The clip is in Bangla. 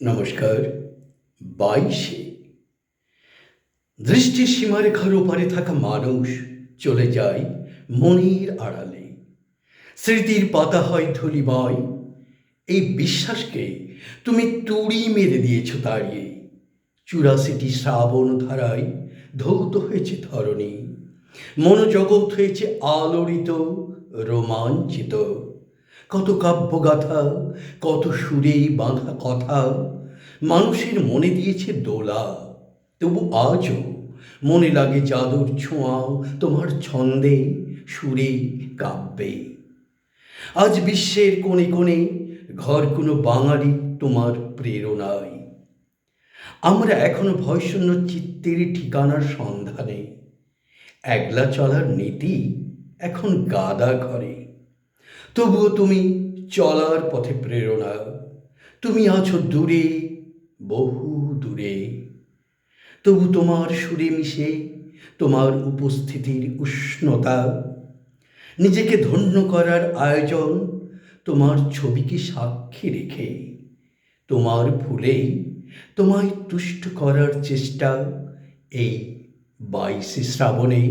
নমস্কার। ২২-এ দৃষ্টির সীমারেখার ওপারে থাকা মানুষ চলে যায় মনের আড়ালে। স্মৃতির পাতা হয় ধূলিময়। এই বিশ্বাসকে তুমি তুড়ি মেরে দিয়েছ তাড়িয়ে। ৮৪টি শ্রাবণ ধারায় ধৌত হয়েছে ধরণী। মনোজগৎ হয়েছে আলোড়িত, রোমাঞ্চিত। কত কাব্যগাথা, কত সুরে বাঁধা কথা মানুষের মনে দিয়েছে দোলা। তবু আজও মনে লাগে জাদুর ছোঁয়া তোমার ছন্দে, সুরে, কাব্যে। আজ বিশ্বের কোণে কোণে ঘর কোনো বাঙালি তোমার প্রেরণায়। আমরা এখনো ভয়শূন্য চিত্তের ঠিকানার সন্ধানে। একলা চলার নীতি এখন গাদা ঘরে। তবুও তুমি চলার পথে প্রেরণা। তুমি আছো দূরে, বহু দূরে। তবু তোমার সুরে মিশে তোমার উপস্থিতির উষ্ণতা, নিজেকে ধন্য করার আয়োজন তোমার ছবিকে সাক্ষী রেখে। তোমার ফুলেই তোমায় তুষ্ট করার চেষ্টা এই ২২শে শ্রাবণে।